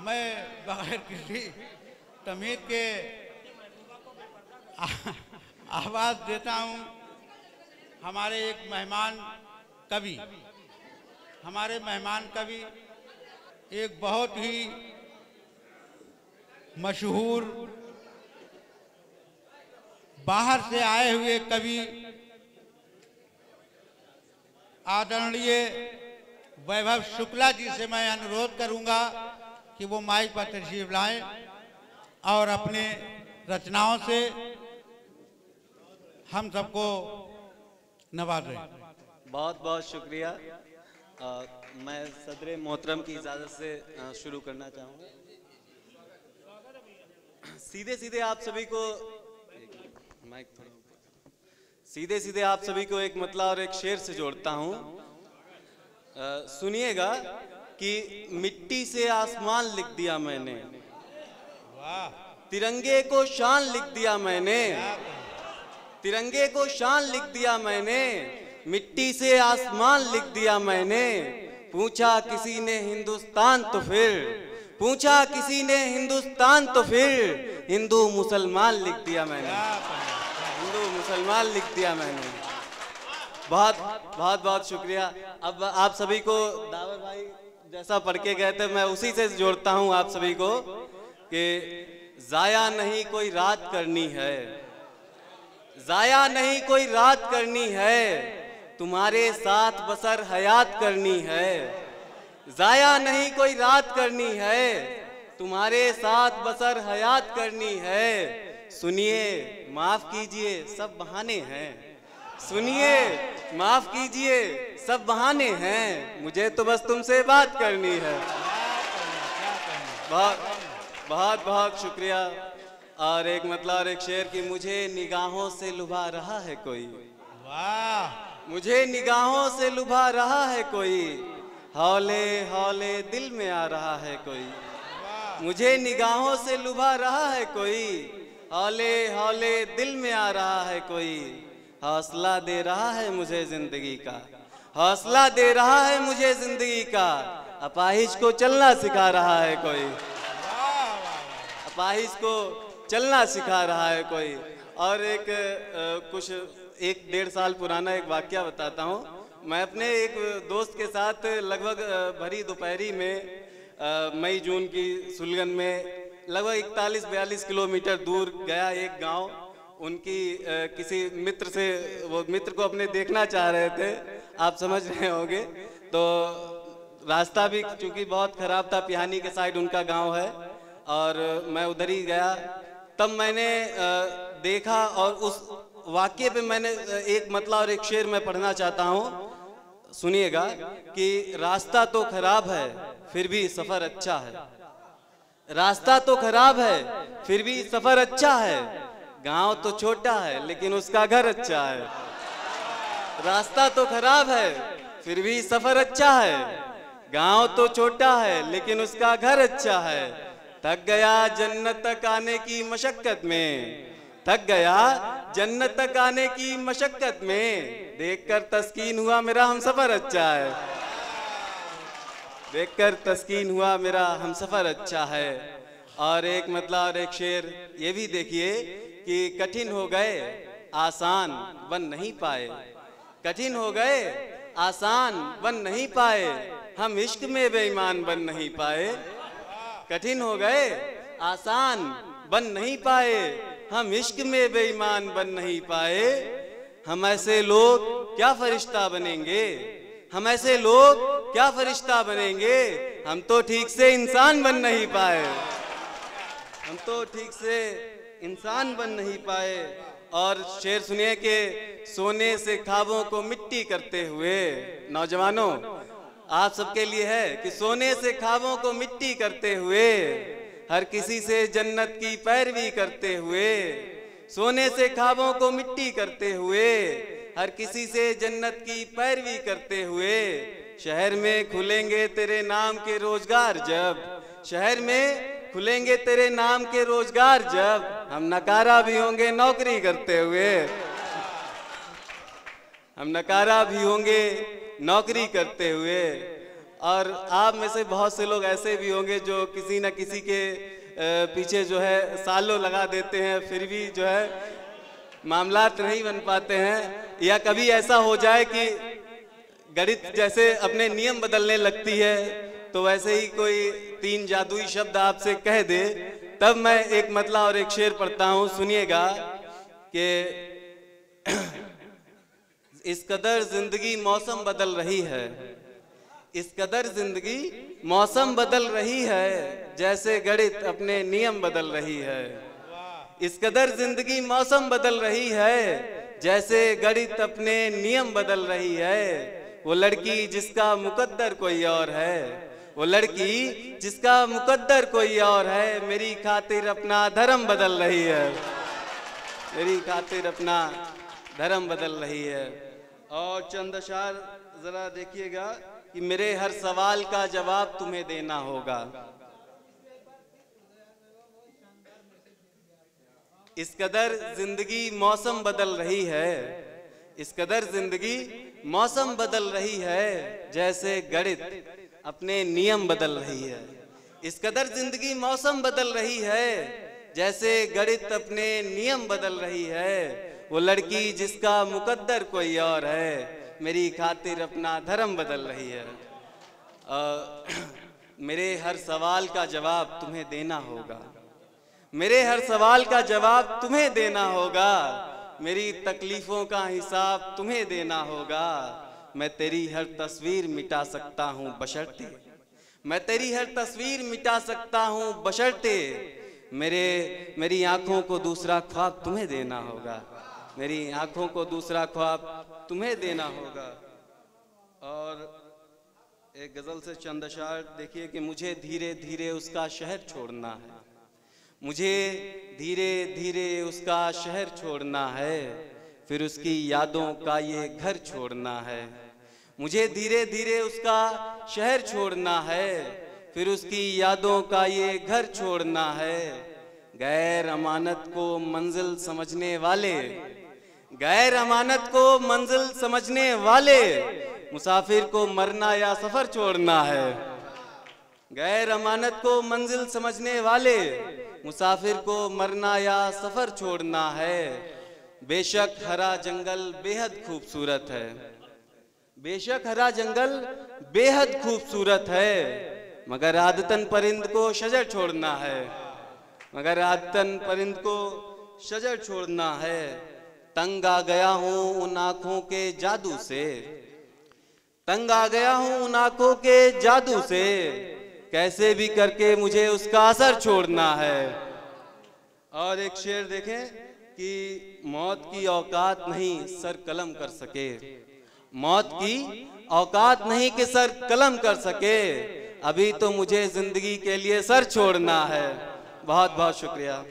मैं बगैर किसी तमीज़ के आवाज़ देता हूँ। हमारे मेहमान कवि एक बहुत ही मशहूर बाहर से आए हुए कवि आदरणीय वैभव शुक्ला जी से मैं अनुरोध करूंगा कि वो माइक पर तशरीफ लाएं और अपने रचनाओं से हम सबको नवाजें। बहुत बहुत शुक्रिया। मैं सदर मोहतरम की इजाज़त से शुरू करना चाहूँगा। सीधे आप सभी को आप सभी को एक मतला और एक शेर से जोड़ता हूँ। सुनिएगा कि मिट्टी से आसमान लिख दिया मैंने, तिरंगे को शान लिख दिया मैंने, तिरंगे को शान लिख दिया मैंने, मिट्टी से आसमान लिख दिया मैंने। पूछा किसी ने हिंदुस्तान तो फिर, पूछा किसी ने हिंदुस्तान तो फिर हिंदू मुसलमान लिख दिया मैंने, हिंदू मुसलमान लिख दिया मैंने। बहुत बहुत बहुत शुक्रिया। अब आप सभी को दावर भाई जैसा पढ़ के गए थे मैं उसी से जोड़ता हूं आप सभी को कि जाया नहीं कोई रात करनी है, जाया नहीं कोई रात करनी है, तुम्हारे साथ बसर हयात करनी है। जाया नहीं कोई रात करनी है, तुम्हारे साथ बसर हयात करनी है। सुनिए माफ कीजिए सब बहाने हैं, सुनिए माफ कीजिए सब बहाने हैं, मुझे तो बस तुमसे बात करनी है। बहुत बहुत बहुत शुक्रिया। और एक मतलब और एक शेर कि मुझे निगाहों से लुभा रहा है कोई, वाह, मुझे निगाहों से लुभा रहा है कोई, हौले हौले दिल में आ रहा है कोई। मुझे निगाहों से लुभा रहा है कोई, हौले हौले दिल में आ रहा है कोई। हौसला दे रहा है मुझे जिंदगी का, हौसला दे रहा है मुझे जिंदगी का। अपाहिज को चलना सिखा रहा है कोई, अपाहिज को चलना सिखा रहा है कोई। और कुछ 1-1.5 साल पुराना एक वाकया बताता हूँ। मैं अपने एक दोस्त के साथ लगभग भरी दोपहरी में मई जून की सुलगन में लगभग 41-42 किलोमीटर दूर गया एक गांव। उनकी किसी मित्र से, वो मित्र को अपने देखना चाह रहे थे, आप समझ रहे होंगे। तो रास्ता भी चूंकि बहुत ख़राब था, पिहानी के साइड उनका गांव है, और मैं उधर ही गया। तब मैंने देखा और उस वाक्य पे मैंने एक मतलब और एक शेर मैं पढ़ना चाहता हूँ। सुनिएगा कि रास्ता तो खराब है फिर भी सफ़र अच्छा है, रास्ता तो खराब है फिर भी सफ़र अच्छा है, गांव तो छोटा है लेकिन उसका घर अच्छा है। रास्ता तो खराब है फिर भी सफ़र अच्छा है, गांव तो छोटा है लेकिन उसका घर अच्छा है। थक गया जन्नत तक आने की मशक्कत में, थक गया जन्नत तक आने की मशक्कत में, देखकर तस्कीन हुआ मेरा हमसफर अच्छा है, देखकर तस्कीन हुआ मेरा हमसफर अच्छा है। और एक मतलब और एक शेर ये भी देखिए कि कठिन हो गए आसान बन नहीं पाए, कठिन हो गए आसान बन नहीं पाए, हम इश्क में बेईमान बन नहीं पाए। कठिन हो गए आसान बन नहीं पाए, हम इश्क में बेईमान बन नहीं पाए। हम ऐसे लोग क्या फरिश्ता बनेंगे, हम ऐसे लोग क्या फरिश्ता बनेंगे, हम तो ठीक से इंसान बन नहीं पाए, हम तो ठीक से इंसान बन नहीं पाए। और शेर सुनिए कि सोने से ख्वाबों को मिट्टी करते हुए, नौजवानों आप सबके लिए है कि सोने से ख्वाबों को मिट्टी करते हुए, हर किसी से जन्नत की पैरवी करते हुए, सोने से ख्वाबों को मिट्टी करते हुए, हर किसी से जन्नत की पैरवी करते हुए। शहर में खुलेंगे तेरे नाम के रोजगार जब, शहर में खुलेंगे तेरे नाम के रोजगार जब, हम नकारा भी होंगे नौकरी करते हुए, हम नकारा भी होंगे नौकरी करते हुए। और आप में से बहुत से लोग ऐसे भी होंगे जो किसी न किसी के पीछे जो है सालों लगा देते हैं, फिर भी जो है मामलात नहीं बन पाते हैं। या कभी ऐसा हो जाए कि गणित जैसे अपने नियम बदलने लगती है, तो वैसे ही कोई 3 जादुई शब्द आपसे कह दे, तब मैं एक मतला और एक शेर पढ़ता हूँ, सुनिएगा कि इस कदर जिंदगी मौसम बदल रही है, इस कदर जिंदगी मौसम बदल रही है, जैसे गणित अपने नियम बदल रही है। इस कदर जिंदगी मौसम बदल रही है, जैसे गणित अपने नियम बदल रही है। वो लड़की जिसका मुकद्दर कोई और है, वो लड़की जिसका मुकद्दर कोई और है, मेरी खातिर अपना धर्म बदल रही है, मेरी खातिर अपना धर्म बदल रही है। और चंद अशार जरा देखिएगा कि मेरे हर सवाल का जवाब तुम्हें देना होगा। इस कदर जिंदगी मौसम बदल रही है, इस कदर जिंदगी मौसम बदल रही है, जैसे गणित अपने नियम बदल रही है। इस कदर जिंदगी मौसम बदल रही है, जैसे गणित अपने नियम बदल रही है। वो लड़की जिसका मुकद्दर कोई और है, मेरी खातिर अपना धर्म बदल रही है। मेरे हर सवाल का जवाब तुम्हें देना होगा, मेरे हर सवाल का जवाब तुम्हें देना होगा, मेरी तकलीफों का हिसाब तुम्हें देना होगा। मैं तेरी हर तस्वीर मिटा सकता हूँ बशर्ते, मैं तेरी हर तस्वीर मिटा सकता हूँ बशर्ते, मेरी आंखों को दूसरा ख्वाब तुम्हें देना होगा, मेरी आंखों को दूसरा ख्वाब तुम्हें देना होगा। और एक गजल से चंद अशार देखिए कि मुझे धीरे धीरे उसका शहर छोड़ना है, मुझे धीरे धीरे उसका शहर छोड़ना है, फिर उसकी यादों का ये घर छोड़ना है। मुझे धीरे धीरे उसका शहर छोड़ना है, फिर उसकी यादों का ये घर छोड़ना है। गैर अमानत को मंजिल समझने वाले, गैर अमानत को मंजिल समझने वाले, मुसाफिर को मरना या सफर छोड़ना है। गैर अमानत को मंजिल समझने वाले, मुसाफिर को मरना या सफर छोड़ना है। बेशक हरा जंगल बेहद खूबसूरत है, बेशक हरा जंगल बेहद खूबसूरत है, मगर आदतन परिंद को शजर छोड़ना है, मगर आदतन परिंद को शजर छोड़ना है। तंग आ गया हूँ उन आँखों के जादू से, तंग आ गया हूँ उन आँखों के जादू से, कैसे भी करके मुझे उसका असर छोड़ना है। और एक शेर देखें कि मौत की औकात नहीं सर कलम कर सके, मौत की औकात नहीं कि सर कलम कर सके, अभी तो मुझे जिंदगी के लिए सर छोड़ना है। बहुत बहुत शुक्रिया।